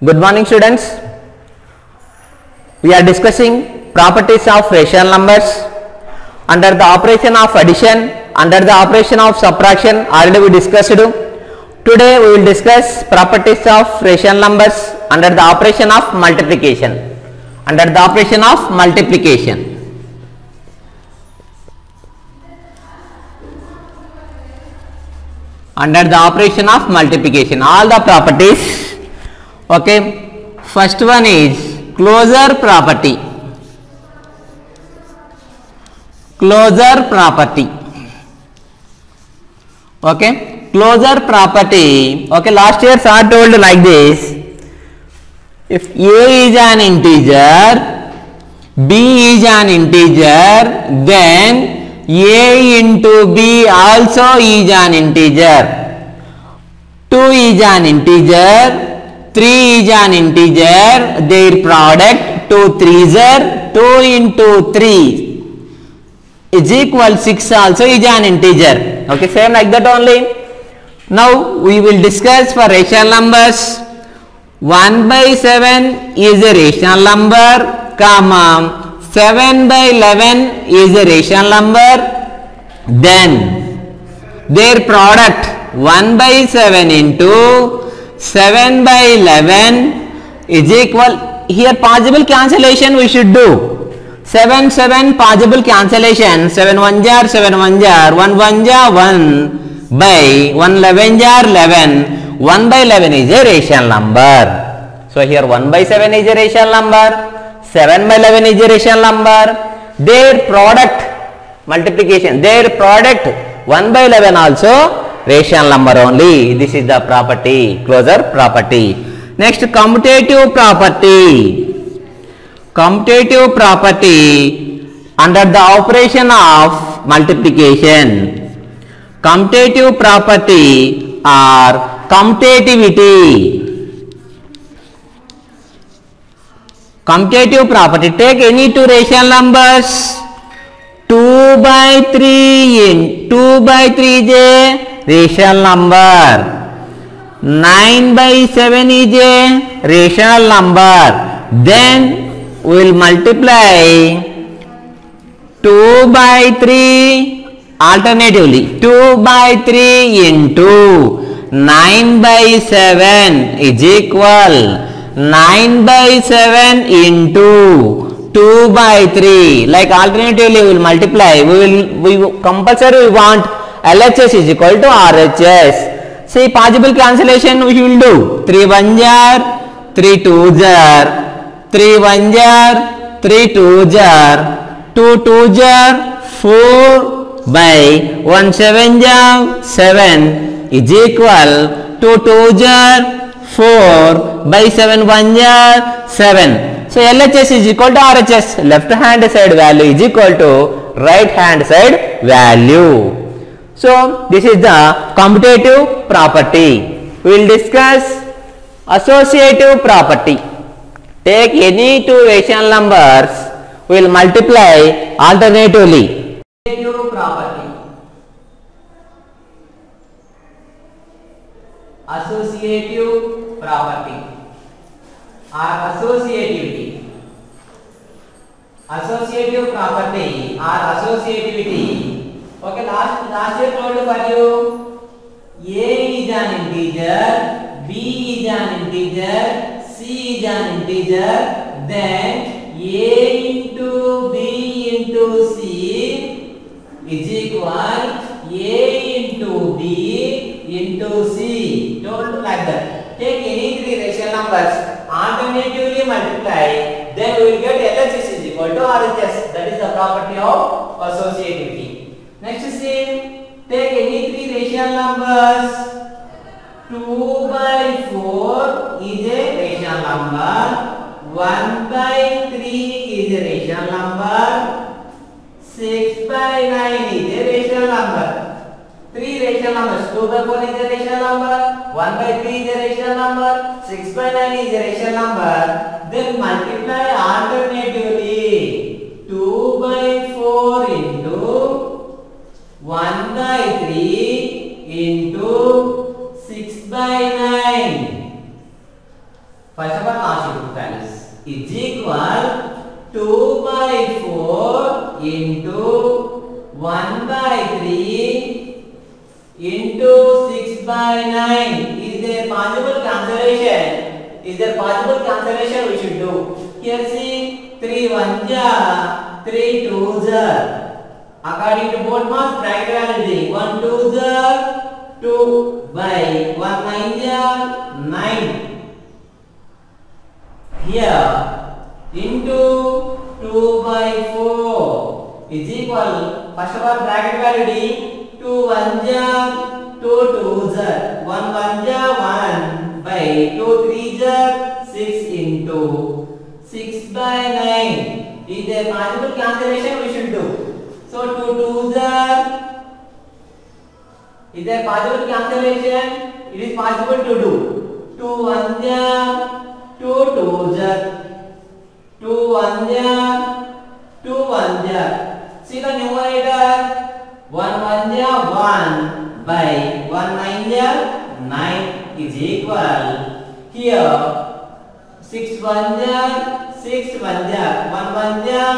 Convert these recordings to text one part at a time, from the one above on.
Good morning students. We are discussing properties of rational numbers under the operation of addition, under the operation of subtraction already we discussed. Today we will discuss properties of rational numbers under the operation of multiplication. Under the operation of multiplication. Under the operation of multiplication, all the properties. Okay, first one is closure property. Closure property. Okay, closure property. Okay, last year sir told like this: if a is an integer, b is an integer, then a into b also is an integer. 2 is an integer, 3 is an integer, their product 2 3s are 2 into 3 is equal 6 also is an integer. Okay, same like that only. Now we will discuss for rational numbers. 1 by 7 is a rational number, comma 7 by 11 is a rational number, then their product 1 by 7 into 7 by 11 is equal, here possible cancellation we should do. 7 7 possible cancellation, 7 1 jar 7 1 jar, 1 1 jar 1 by 1 11 jar 11, 1 by 11 is a rational number. So here 1 by 7 is a rational number, 7 by 11 is a rational number, their product multiplication, their product 1 by 11 also rational number only. This is the property, closure property. Next, commutative property. Commutative property under the operation of multiplication. Commutative property or commutativity. Commutative property, take any two rational numbers, 2 by 3 in 2 by 3 is a rational number, 9 by 7 is a rational number, then we will multiply 2 by 3 alternatively, 2 by 3 into 9 by 7 is equal 9 by 7 into 2 by 3, like alternatively we will multiply, we compulsory we want LHS is equal to RHS. See, possible cancellation we will do, 3 1 jar 3 2 jar, 3 1 jar 3 2 jar, 2 2 jar 4 by 1 7 jar 7 is equal 2 2 jar 4 by 7 1 jar 7. So LHS is equal to RHS. Left hand side value is equal to right hand side value. So this is the commutative property. We will discuss associative property. Take any two rational numbers, we will multiply alternatively. Associative property. Associative property or associativity. Associative property or associativity. Okay, last year told for you, A is an integer, B is an integer, C is an integer, then A into B into C is equal A into B into C. Told like that. Take any three rational numbers, alternatively multiply, then we will get LHS is equal to RHS. That is the property of associativity. Next see, take any three rational numbers, 2 by 4 is a rational number, 1 by 3 is a rational number, 6 by 9 is a rational number. 3 rational numbers, 2 by 4 is a rational number, 1 by 3 is a rational number, 6 by 9 is a rational number. Then multiply alternatively 2 by 4 into 1 by 3 into 6 by 9. First of all, constitutive values is equal 2 by 4 into 1 by 3 into 6 by 9. Is there possible cancellation? Is there possible cancellation we should do? Here see 3 1 ja, 3 2 ja. According to both mass practicality, 1 2 ja, 2 by 1 9 ja, 9. Here into 2 by 4 is equal, first of all bracket value 2 1 ja, 2 2 ja, 1 1 ja 1 by 2 3 ja 6 into 6 by 9. Is there possible cancellation we should do? So 2 2 ja, is there possible cancellation? It is possible to do. 2 1 ja, 2 2 ja, 2 1 ja, 2 1 ja. See the numerator, 1 1 ja 1 by 1 9 ja 9 is equal. Here 6 1 ja 6 1 ja, 1 1 ja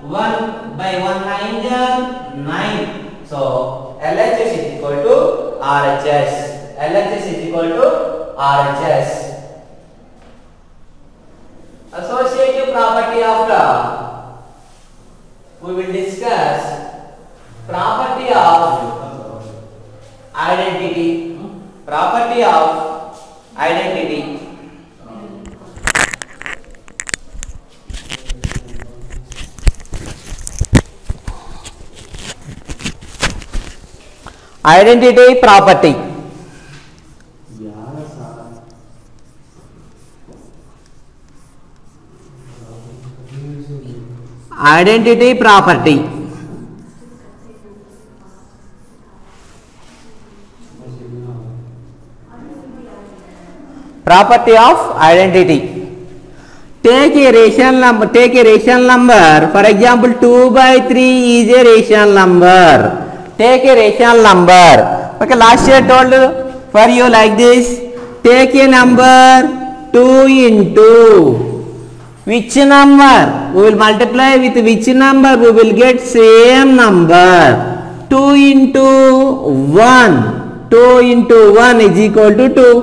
1 by 1 9 ja 9. So LHS is equal to RHS. LHS is equal to RHS. Associative property of the, we will discuss property of identity. Property of identity. Identity property. Identity property. Property of identity. Take a rational number. Take a rational number. For example, 2 by 3 is a rational number. Take a rational number. Okay, last year told for you like this. Take a number 2 into which number? We will multiply with which number? We will get same number. 2 into 1. 2 into 1 is equal to 2.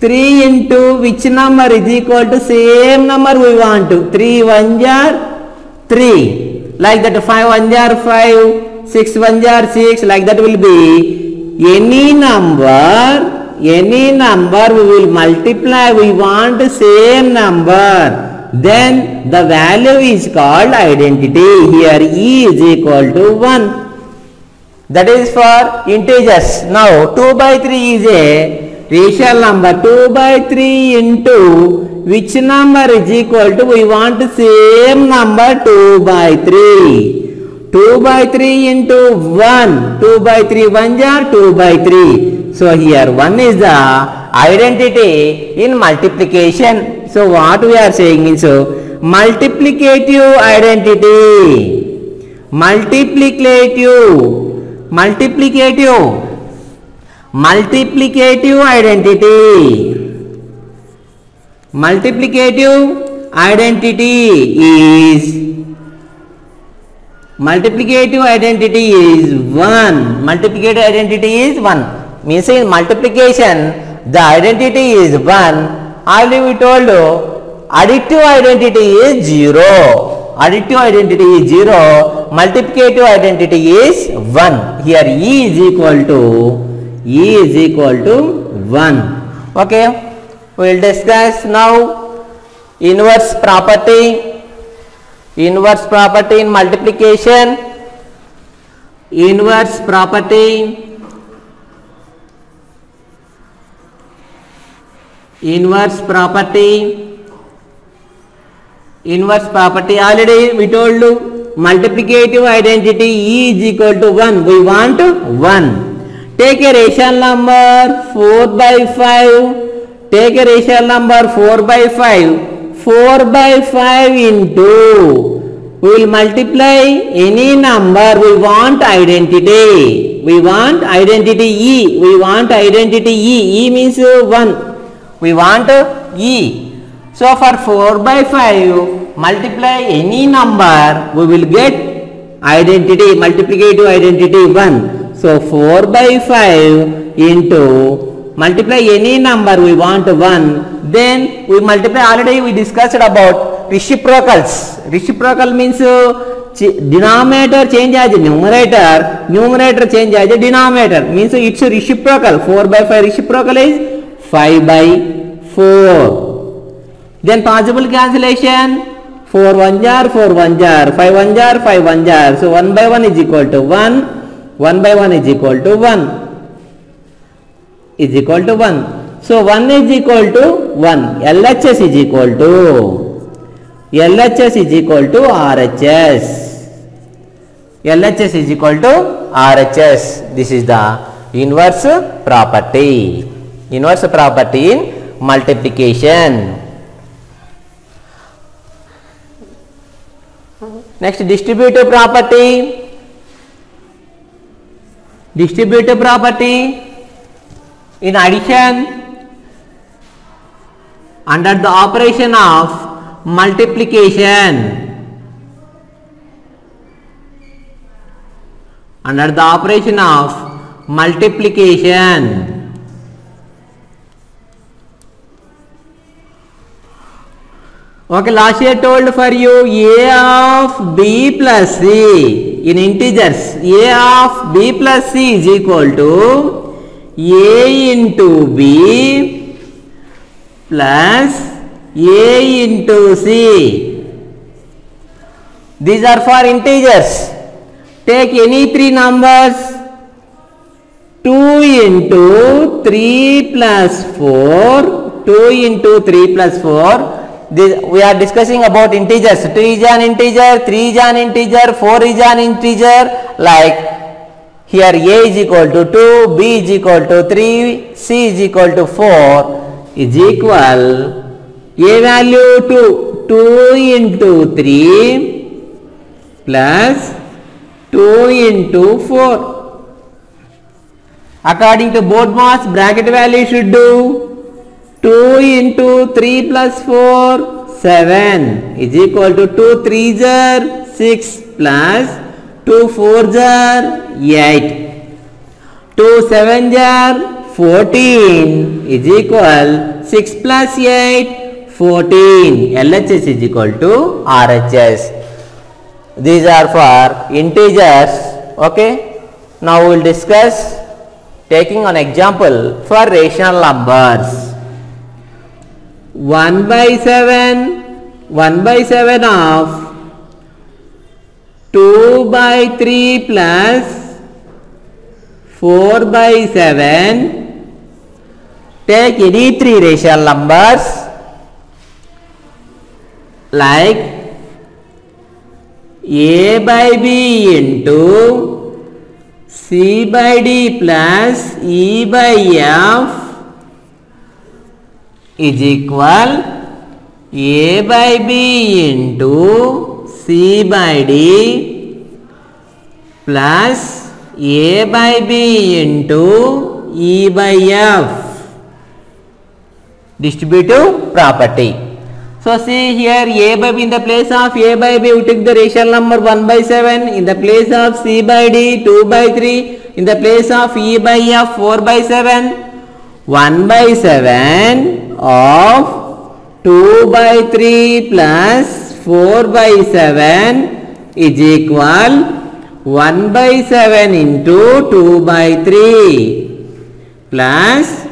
3 into which number is equal to same number we want to. 3 1 jar 3. Like that 5 1 jar 5. 6 1 jar 6. Like that will be any number we will multiply. We want the same number. Then the value is called identity. Here E is equal to 1. That is for integers. Now 2 by 3 is a rational number. 2 by 3 into which number is equal to, we want the same number 2 by 3. 2 by 3 into 1. 2 by 3 1 jar 2 by 3. So here 1 is the identity in multiplication. So what we are saying is multiplicative identity. Multiplicative identity. Multiplicative identity is 1. Multiplicative identity is 1. Means in multiplication the identity is 1. Already we told you additive identity is 0. Additive identity is 0. Multiplicative identity is 1. Here E is equal to 1. Okay. We will discuss now inverse property. Inverse property in multiplication. Inverse property. Inverse property. Inverse property already we told you multiplicative identity E is equal to 1. We want 1. Take a rational number 4 by 5. Take a rational number 4 by 5. 4 by 5 into, we will multiply any number. We want identity. We want identity E. We want identity E. E means 1. We want E. So for 4 by 5, multiply any number, we will get identity, multiplicative identity 1. So 4 by 5 into, multiply any number we want 1, then we multiply, already we discussed about reciprocals. Reciprocal means denominator change as numerator, numerator change as denominator, means it's a reciprocal. 4 by 5 reciprocal is 5 by 4. Then possible cancellation, 4 1 jar, 4 1 jar, 5 1 jar, 5 1 jar. So 1 by 1 is equal to 1, 1 by 1 is equal to 1, is equal to 1. So 1 is equal to 1, LHS is equal to, LHS is equal to RHS. LHS is equal to RHS. This is the inverse property. Inverse property in multiplication. Next, distributive property. Distributive property in addition, under the operation of multiplication. Under the operation of multiplication, okay, last year told for you a of b plus c in integers, a of b plus c is equal to a into b plus a into c. These are for integers. Take any three numbers, 2 into 3 plus 4, 2 into 3 plus 4. This, we are discussing about integers. 2 is an integer, 3 is an integer, 4 is an integer. Like here a is equal to 2, b is equal to 3, c is equal to 4 is equal a value to 2 into 3 plus 2 into 4. According to BODMAS, bracket value should do 2 into 3 plus 4, 7 is equal to 2 3s are 6 plus 2 4s are 8. 2 7s are 14 is equal 6 plus 8, 14. LHS is equal to RHS. These are for integers. Okay. Now we will discuss taking an example for rational numbers. 1 by 7 of 2 by 3 plus 4 by 7. Take any three rational numbers like a by b into c by d plus e by f is equal a by b into c by d plus a by b into e by f. Distributive property. So see here, a by b, in the place of a by b we take the rational number 1 by 7, in the place of c by d 2 by 3, in the place of e by f 4 by 7. 1 by 7 of 2 by 3 plus 4 by 7 is equal 1 by 7 into 2 by 3 plus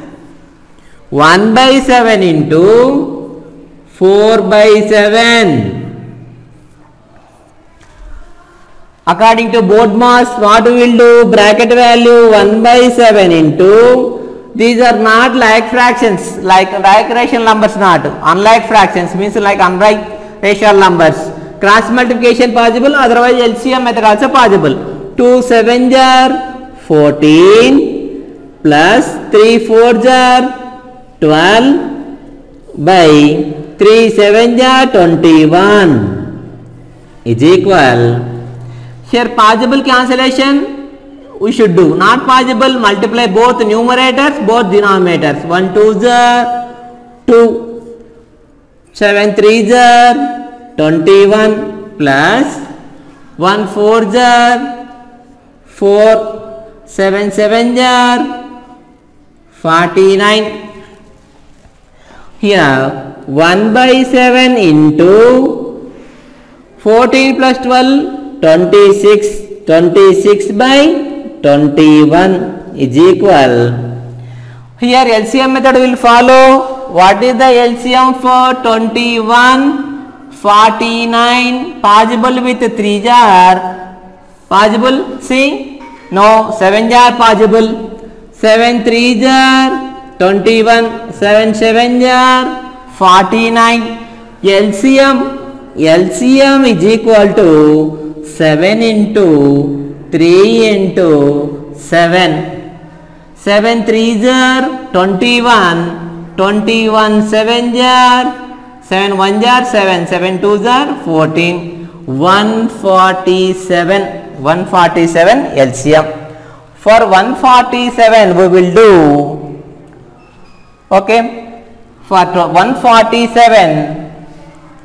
1 by 7 into 4 by 7. According to BODMAS, what we will do? Bracket value 1 by 7 into, these are not like fractions, like rational numbers not. Unlike fractions means like unlike rational numbers. Cross multiplication possible, otherwise LCM method also possible. 2 7 are 14 plus 3 4 are 12 by 3 7 are 21 is equal. Here possible cancellation we should do. Not possible, multiply both numerators, both denominators. 1 2 are 2. 7 3s are 21 plus 1 4s are 4, 7 7s are 49. Here 1 by 7 into 14 plus 12 26, 26 by 21 is equal. Here LCM method will follow. What is the LCM for 21? 49. Possible with 3s are possible. See, no, 7s are possible. 7 3s are 21. 7 7s are 49. LCM is equal to 7 into 3 into 7. 7 3s are 21. 21 7s are 7 1s are 7. 7 2s are 14. 147. 147 LCM. For 147 we will do. Okay. For 147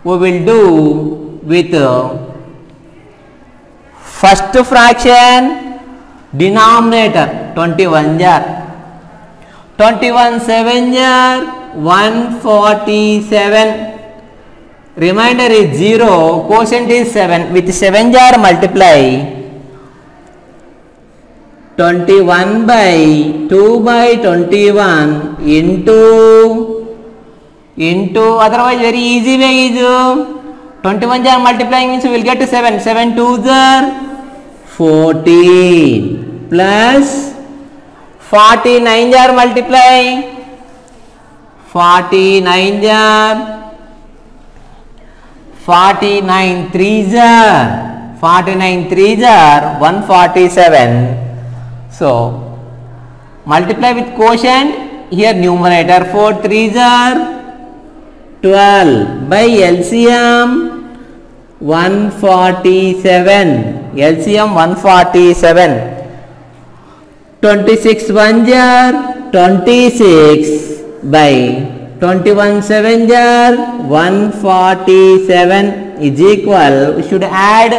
we will do with first fraction denominator 21 jar, 21 7 jar 147, remainder is 0, quotient is 7, with 7 jar multiply 21 by 2 by 21 into otherwise very easy way is 21 jar multiplying means we will get to 7, 7 2s are 14 plus 49 jar multiply 49 jar 49 3s are 147. So multiply with quotient, here numerator 4 3s are 12 by LCM 147. LCM 147. 26 1s are 26 by 21 7s are 147 is equal. We should add.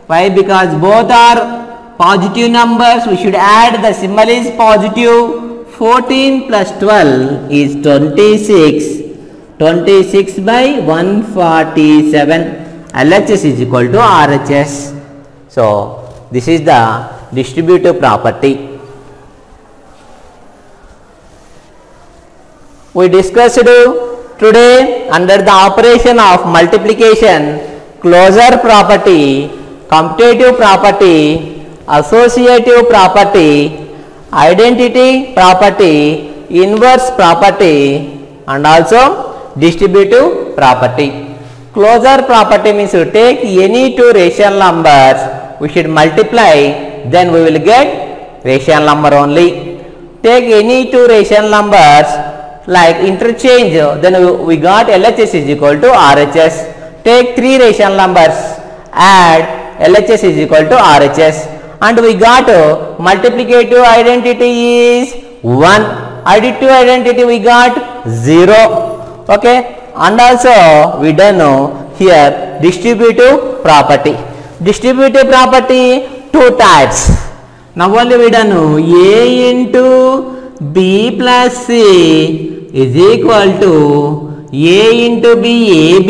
Why? Because both are positive numbers. We should add. The symbol is positive. 14 plus 12 is 26. 26 by 147. LHS is equal to RHS. So this is the distributive property. We discussed today under the operation of multiplication, closure property, commutative property, associative property, identity property, inverse property, and also distributive property. Closure property means you take any two rational numbers, we should multiply, then we will get rational number only. Take any two rational numbers like interchange, then we got LHS is equal to RHS. Take three rational numbers, add, LHS is equal to RHS, and we got multiplicative identity is 1, additive identity we got 0. Okay, and also we done here distributive property. Distributive property two types. Now only we done A into B plus C is equal to A into B AB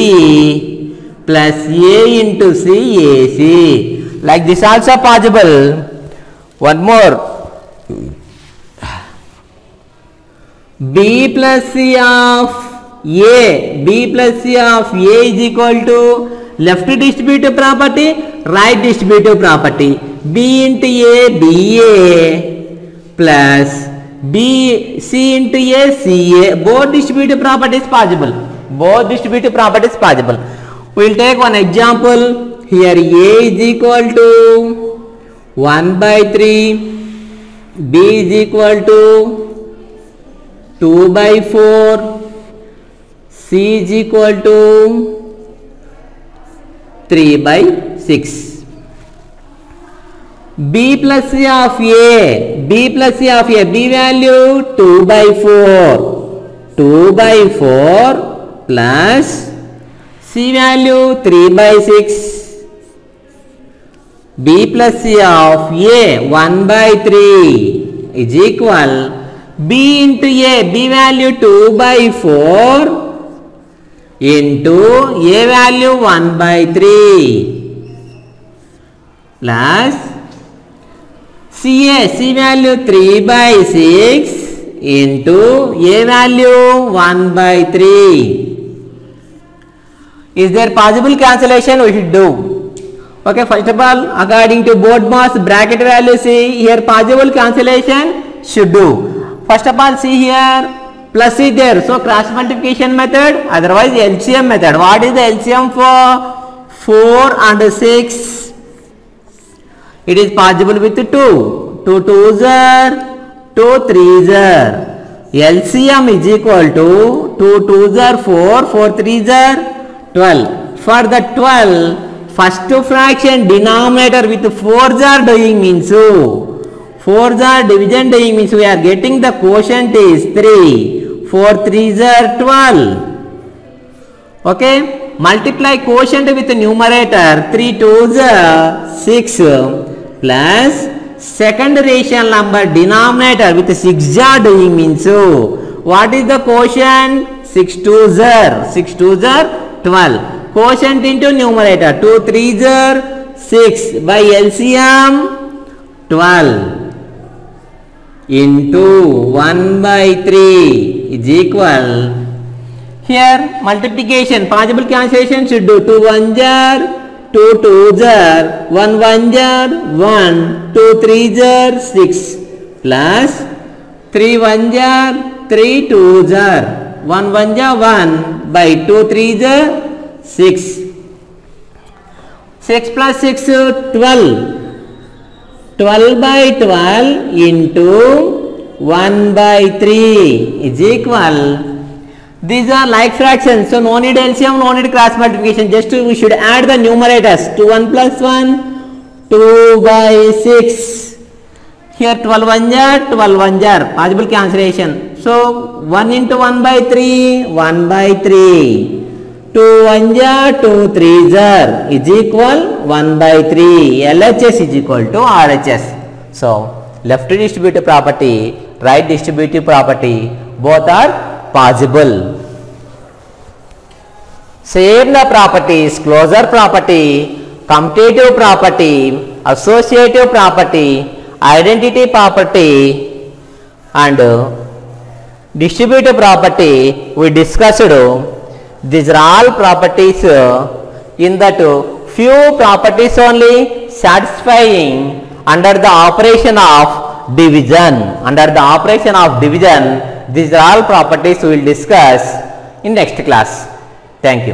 plus A into C AC. Like this also possible. One more. B plus C of A. B plus C of A is equal to left distributive property, right distributive property. B into A, BA plus B, C into A, CA. Both distributive properties possible. Both distributive properties possible. We will take one example. Here A is equal to 1 by 3. B is equal to 2 by 4. C is equal to 3 by 6. B plus C of A, B plus C of A, B value 2 by 4, 2 by 4 plus C value 3 by 6. B plus C of A 1 by 3 is equal B into A, B value 2 by 4 into A value 1 by 3 plus CA, C value 3 by 6 into A value 1 by 3. Is there possible cancellation? We should do. Okay, first of all, according to board mass bracket value, see here possible cancellation should do. First of all, see here plus is there, so cross multiplication method, otherwise LCM method. What is the LCM for 4 and 6? It is possible with 2. 2 2s are 2 3s are. LCM is equal to 2 2s are 4, 4 3s are 12. For the 12, first fraction denominator with 4s are doing means, so 4s are division doing means we are getting the quotient is 3. 4 3s are 12. Okay, multiply quotient with the numerator 3 2s are 6 plus second rational number denominator with 6 are doing means, so what is the quotient? 6 2s are 12. Quotient into numerator 2 3s are 6 by LCM 12 into 1 by 3 is equal. Here multiplication, possible cancellation should do. 2 1s are 2 2s are 1 1s are 1, 2 3s are 6 plus 3 1s are 3 2s are 1 1s are 1 by 2 3s are 6. 6 plus 6 12. 12 by 12 into 1 by 3 is equal. These are like fractions, so no need LCM, no need cross multiplication, just we should add the numerators. 2 1 plus 1, 2 by 6. Here 12 1s are 12 1s are, possible cancellation. So 1 into 1 by 3, 1 by 3. 2 1s are 2 3s are is equal 1 by 3. LHS is equal to RHS. So left distributive property, right distributive property, both are possible. Same the properties, closure property, commutative property, associative property, identity property and distributive property we discussed. These are all properties in that few properties only satisfying under the operation of division. Under the operation of division, these are all properties we will discuss in next class. Thank you.